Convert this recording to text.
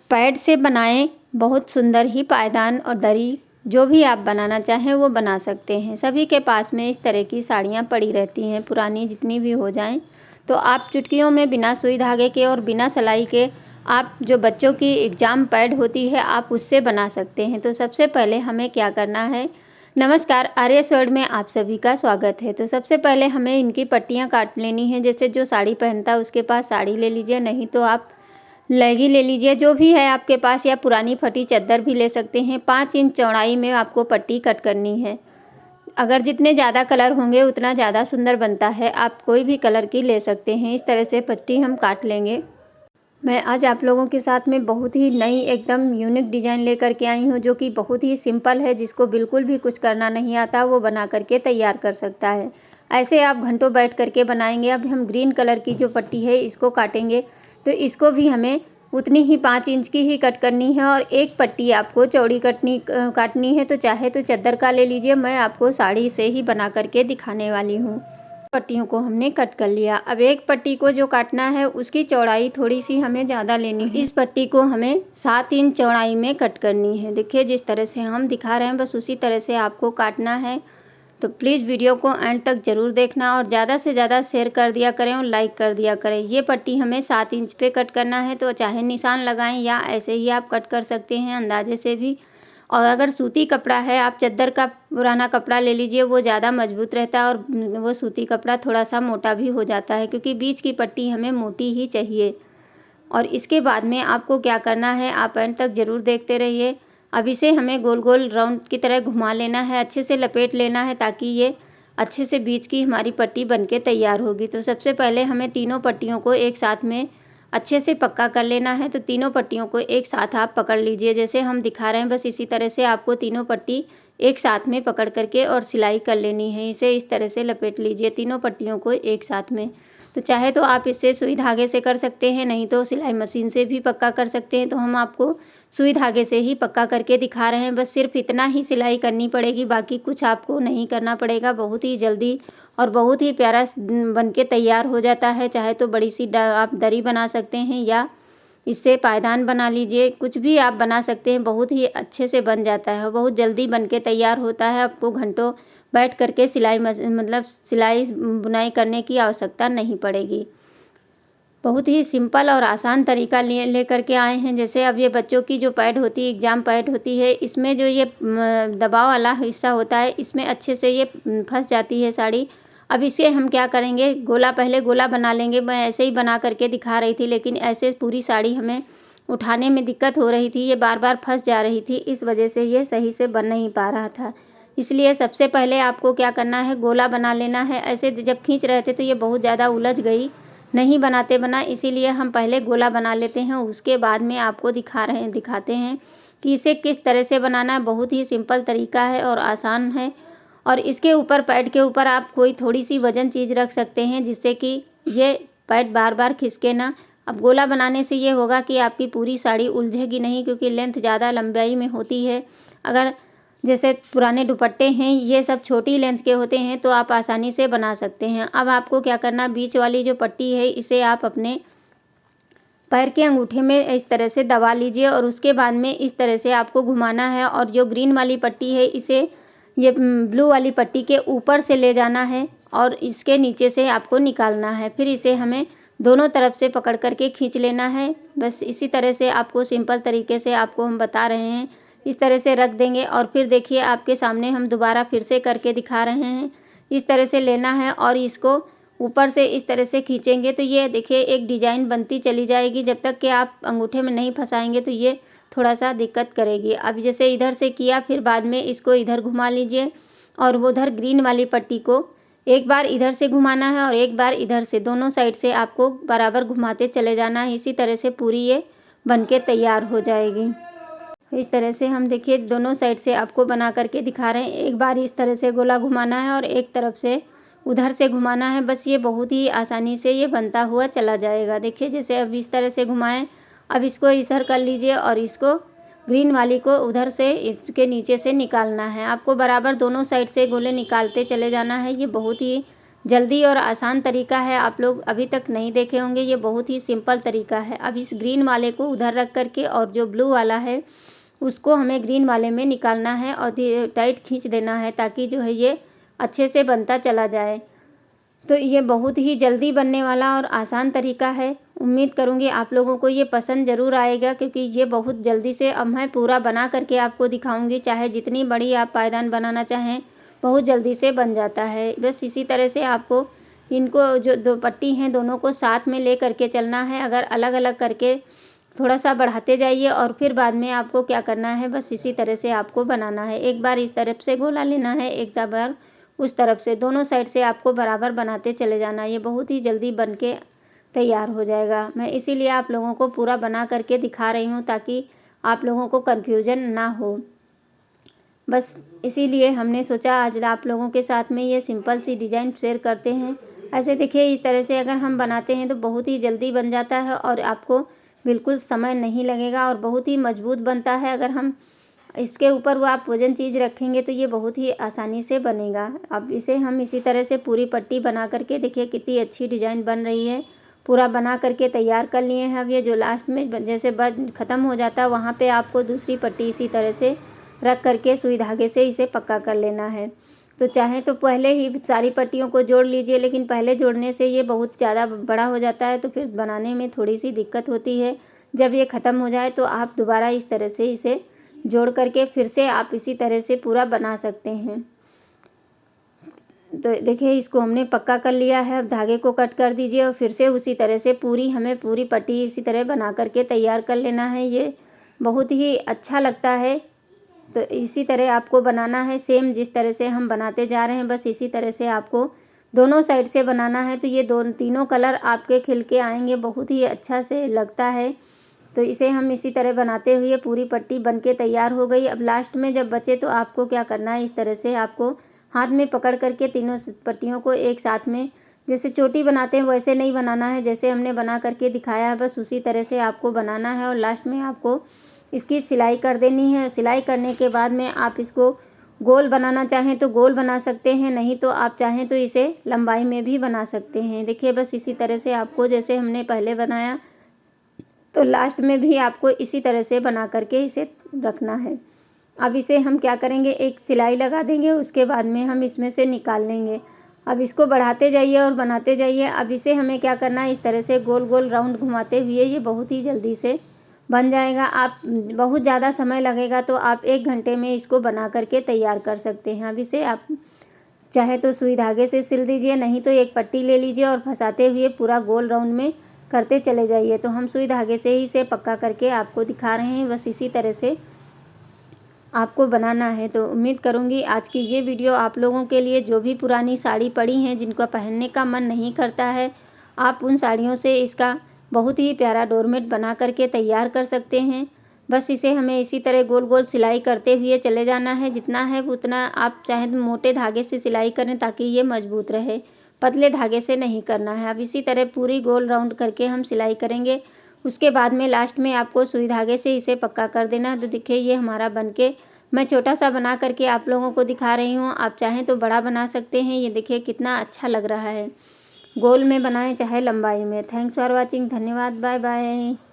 Pad से बनाएं बहुत सुंदर ही पायदान और दरी जो भी आप बनाना चाहें वो बना सकते हैं। सभी के पास में इस तरह की साड़ियाँ पड़ी रहती हैं, पुरानी जितनी भी हो जाएं, तो आप चुटकियों में बिना सुई धागे के और बिना सिलाई के आप जो बच्चों की एग्ज़ाम पैड होती है आप उससे बना सकते हैं। तो सबसे पहले हमें क्या करना है। नमस्कार, आर्यस वर्ल्ड में आप सभी का स्वागत है। तो सबसे पहले हमें इनकी पट्टियाँ काट लेनी है। जैसे जो साड़ी पहनता है उसके पास साड़ी ले लीजिए, नहीं तो आप लेगी ले लीजिए, जो भी है आपके पास, या पुरानी फटी चादर भी ले सकते हैं। 5 इंच चौड़ाई में आपको पट्टी कट करनी है। अगर जितने ज़्यादा कलर होंगे उतना ज़्यादा सुंदर बनता है। आप कोई भी कलर की ले सकते हैं। इस तरह से पट्टी हम काट लेंगे। मैं आज आप लोगों के साथ में बहुत ही नई एकदम यूनिक डिज़ाइन लेकर के आई हूँ, जो कि बहुत ही सिंपल है। जिसको बिल्कुल भी कुछ करना नहीं आता वो बना करके तैयार कर सकता है। ऐसे आप घंटों बैठ करके बनाएंगे। अब हम ग्रीन कलर की जो पट्टी है इसको काटेंगे, तो इसको भी हमें उतनी ही 5 इंच की ही कट करनी है। और एक पट्टी आपको चौड़ी काटनी है, तो चाहे तो चादर का ले लीजिए। मैं आपको साड़ी से ही बना करके दिखाने वाली हूँ। पट्टियों को हमने कट कर लिया। अब एक पट्टी को जो काटना है उसकी चौड़ाई थोड़ी सी हमें ज़्यादा लेनी है। इस पट्टी को हमें 7 इंच चौड़ाई में कट करनी है। देखिए जिस तरह से हम दिखा रहे हैं बस उसी तरह से आपको काटना है। तो प्लीज़ वीडियो को एंड तक ज़रूर देखना और ज़्यादा से ज़्यादा शेयर कर दिया करें और लाइक कर दिया करें। ये पट्टी हमें 7 इंच पे कट करना है, तो चाहे निशान लगाएं या ऐसे ही आप कट कर सकते हैं अंदाजे से भी। और अगर सूती कपड़ा है, आप चादर का पुराना कपड़ा ले लीजिए, वो ज़्यादा मजबूत रहता है। और वो सूती कपड़ा थोड़ा सा मोटा भी हो जाता है, क्योंकि बीच की पट्टी हमें मोटी ही चाहिए। और इसके बाद में आपको क्या करना है, आप एंड तक ज़रूर देखते रहिए। अब इसे हमें गोल गोल राउंड की तरह घुमा लेना है, अच्छे से लपेट लेना है, ताकि ये अच्छे से बीच की हमारी पट्टी बनके तैयार होगी। तो सबसे पहले हमें तीनों पट्टियों को एक साथ में अच्छे से पक्का कर लेना है। तो तीनों पट्टियों को एक साथ आप पकड़ लीजिए, जैसे हम दिखा रहे हैं। बस इसी तरह से आपको तीनों पट्टी एक साथ में पकड़ करके और सिलाई कर लेनी है। इसे इस तरह से लपेट लीजिए तीनों पट्टियों को एक साथ में। तो चाहे तो आप इससे सुई धागे से कर सकते हैं, नहीं तो सिलाई मशीन से भी पक्का कर सकते हैं। तो हम आपको सुई धागे से ही पक्का करके दिखा रहे हैं। बस सिर्फ इतना ही सिलाई करनी पड़ेगी, बाकी कुछ आपको नहीं करना पड़ेगा। बहुत ही जल्दी और बहुत ही प्यारा बन के तैयार हो जाता है। चाहे तो बड़ी सी आप दरी बना सकते हैं या इससे पायदान बना लीजिए, कुछ भी आप बना सकते हैं। बहुत ही अच्छे से बन जाता है और बहुत जल्दी बन के तैयार होता है। आपको घंटों बैठ करके सिलाई बुनाई करने की आवश्यकता नहीं पड़ेगी। बहुत ही सिंपल और आसान तरीका ले करके आए हैं। जैसे अब ये बच्चों की जो पैड होती है, एग्ज़ाम पैड होती है, इसमें जो ये दबाव वाला हिस्सा होता है, इसमें अच्छे से ये फंस जाती है साड़ी। अब इसे हम क्या करेंगे, पहले गोला बना लेंगे। मैं ऐसे ही बना करके दिखा रही थी, लेकिन ऐसे पूरी साड़ी हमें उठाने में दिक्कत हो रही थी। ये बार बार फंस जा रही थी, इस वजह से ये सही से बन नहीं पा रहा था। इसलिए सबसे पहले आपको क्या करना है, गोला बना लेना है। ऐसे जब खींच रहे थे तो ये बहुत ज़्यादा उलझ गई, नहीं बनाते बना। इसीलिए हम पहले गोला बना लेते हैं, उसके बाद में आपको दिखाते हैं कि इसे किस तरह से बनाना है। बहुत ही सिंपल तरीका है और आसान है। और इसके ऊपर, पैड के ऊपर आप कोई थोड़ी सी वजन चीज़ रख सकते हैं, जिससे कि ये पैड बार बार खिसके ना। अब गोला बनाने से ये होगा कि आपकी पूरी साड़ी उलझेगी नहीं, क्योंकि लेंथ ज़्यादा लंबाई में होती है। अगर जैसे पुराने दुपट्टे हैं, ये सब छोटी लेंथ के होते हैं, तो आप आसानी से बना सकते हैं। अब आपको क्या करना, बीच वाली जो पट्टी है इसे आप अपने पैर के अंगूठे में इस तरह से दबा लीजिए और उसके बाद में इस तरह से आपको घुमाना है। और जो ग्रीन वाली पट्टी है इसे ये ब्लू वाली पट्टी के ऊपर से ले जाना है और इसके नीचे से आपको निकालना है। फिर इसे हमें दोनों तरफ से पकड़ करके खींच लेना है। बस इसी तरह से आपको सिंपल तरीके से आपको हम बता रहे हैं, इस तरह से रख देंगे। और फिर देखिए आपके सामने हम दोबारा फिर से करके दिखा रहे हैं। इस तरह से लेना है और इसको ऊपर से इस तरह से खींचेंगे, तो ये देखिए एक डिजाइन बनती चली जाएगी। जब तक कि आप अंगूठे में नहीं फंसाएंगे तो ये थोड़ा सा दिक्कत करेगी। अब जैसे इधर से किया, फिर बाद में इसको इधर घुमा लीजिए और वो उधर ग्रीन वाली पट्टी को एक बार इधर से घुमाना है और एक बार इधर से, दोनों साइड से आपको बराबर घुमाते चले जाना है। इसी तरह से पूरी ये बनके तैयार हो जाएगी। इस तरह से हम देखिए दोनों साइड से आपको बना करके दिखा रहे हैं। एक बार इस तरह से गोला घुमाना है और एक तरफ से उधर से घुमाना है। बस ये बहुत ही आसानी से ये बनता हुआ चला जाएगा। देखिए जैसे अब इस तरह से घुमाएं। अब इसको इधर कर लीजिए और इसको ग्रीन वाली को उधर से इसके नीचे से निकालना है। आपको बराबर दोनों साइड से गोले निकालते चले जाना है। ये बहुत ही जल्दी और आसान तरीका है, आप लोग अभी तक नहीं देखे होंगे। ये बहुत ही सिंपल तरीका है। अब इस ग्रीन वाले को उधर रख करके और जो ब्लू वाला है उसको हमें ग्रीन वाले में निकालना है और टाइट खींच देना है ताकि जो है ये अच्छे से बनता चला जाए। तो ये बहुत ही जल्दी बनने वाला और आसान तरीका है। उम्मीद करूँगी आप लोगों को ये पसंद ज़रूर आएगा, क्योंकि ये बहुत जल्दी से अब मैं पूरा बना करके आपको दिखाऊँगी। चाहे जितनी बड़ी आप पायदान बनाना चाहें, बहुत जल्दी से बन जाता है। बस इसी तरह से आपको इनको जो 2 पट्टी हैं दोनों को साथ में ले करके चलना है। अगर अलग अलग करके थोड़ा सा बढ़ाते जाइए और फिर बाद में आपको क्या करना है, बस इसी तरह से आपको बनाना है। एक बार इस तरफ से गोला लेना है, एक बार उस तरफ से, दोनों साइड से आपको बराबर बनाते चले जाना है। ये बहुत ही जल्दी बन के तैयार हो जाएगा। मैं इसीलिए आप लोगों को पूरा बना करके दिखा रही हूँ ताकि आप लोगों को कन्फ्यूजन ना हो। बस इसीलिए हमने सोचा आज आप लोगों के साथ में ये सिंपल सी डिज़ाइन शेयर करते हैं। ऐसे देखिए, इस तरह से अगर हम बनाते हैं तो बहुत ही जल्दी बन जाता है और आपको बिल्कुल समय नहीं लगेगा और बहुत ही मजबूत बनता है। अगर हम इसके ऊपर वो आप वजन चीज़ रखेंगे तो ये बहुत ही आसानी से बनेगा। अब इसे हम इसी तरह से पूरी पट्टी बना करके देखिए कितनी अच्छी डिज़ाइन बन रही है। पूरा बना करके तैयार कर लिए हैं। अब ये जो लास्ट में जैसे बन ख़त्म हो जाता है वहाँ पे आपको दूसरी पट्टी इसी तरह से रख करके सुई धागे से इसे पक्का कर लेना है। तो चाहे तो पहले ही सारी पट्टियों को जोड़ लीजिए, लेकिन पहले जोड़ने से ये बहुत ज़्यादा बड़ा हो जाता है तो फिर बनाने में थोड़ी सी दिक्कत होती है। जब ये ख़त्म हो जाए तो आप दोबारा इस तरह से इसे जोड़ करके फिर से आप इसी तरह से पूरा बना सकते हैं। तो देखिए, इसको हमने पक्का कर लिया है। अब धागे को कट कर दीजिए और फिर से उसी तरह से हमें पूरी पट्टी इसी तरह बना करके तैयार कर लेना है। ये बहुत ही अच्छा लगता है। तो इसी तरह आपको बनाना है, सेम जिस तरह से हम बनाते जा रहे हैं, बस इसी तरह से आपको दोनों साइड से बनाना है। तो ये तीनों कलर आपके खिल के आएंगे, बहुत ही अच्छा से लगता है। तो इसे हम इसी तरह बनाते हुए पूरी पट्टी बनके तैयार हो गई। अब लास्ट में जब बचे तो आपको क्या करना है, इस तरह से आपको हाथ में पकड़ करके तीनों पट्टियों को एक साथ में, जैसे चोटी बनाते हैं वैसे नहीं बनाना है, जैसे हमने बना करके दिखाया है बस उसी तरह से आपको बनाना है। और लास्ट में आपको इसकी सिलाई कर देनी है। सिलाई करने के बाद में आप इसको गोल बनाना चाहें तो गोल बना सकते हैं, नहीं तो आप चाहें तो इसे लंबाई में भी बना सकते हैं। देखिए, बस इसी तरह से आपको जैसे हमने पहले बनाया तो लास्ट में भी आपको इसी तरह से बना करके इसे रखना है। अब इसे हम क्या करेंगे, एक सिलाई लगा देंगे, उसके बाद में हम इसमें से निकाल लेंगे। अब इसको बढ़ाते जाइए और बनाते जाइए। अब इसे हमें क्या करना है, इस तरह से गोल गोल राउंड घुमाते हुए ये बहुत ही जल्दी से बन जाएगा। आप बहुत ज़्यादा समय लगेगा तो आप 1 घंटे में इसको बना करके तैयार कर सकते हैं। अब इसे आप चाहे तो सुई धागे से सिल दीजिए, नहीं तो एक पट्टी ले लीजिए और फंसाते हुए पूरा गोल राउंड में करते चले जाइए। तो हम सुई धागे से ही इसे पक्का करके आपको दिखा रहे हैं, बस इसी तरह से आपको बनाना है। तो उम्मीद करूँगी आज की ये वीडियो आप लोगों के लिए, जो भी पुरानी साड़ी पड़ी हैं जिनको पहनने का मन नहीं करता है, आप उन साड़ियों से इसका बहुत ही प्यारा डोरमेट बना करके तैयार कर सकते हैं। बस इसे हमें इसी तरह गोल गोल सिलाई करते हुए चले जाना है। जितना है उतना आप चाहे तो मोटे धागे से सिलाई करें ताकि ये मजबूत रहे, पतले धागे से नहीं करना है। अब इसी तरह पूरी गोल राउंड करके हम सिलाई करेंगे। उसके बाद में लास्ट में आपको सुई धागे से इसे पक्का कर देना है। तो देखिए, ये हमारा बनके मैं छोटा सा बना करके आप लोगों को दिखा रही हूँ। आप चाहें तो बड़ा बना सकते हैं। ये देखिए कितना अच्छा लग रहा है। गोल में बनाएं चाहे लंबाई में। Thanks for watching. धन्यवाद। Bye bye.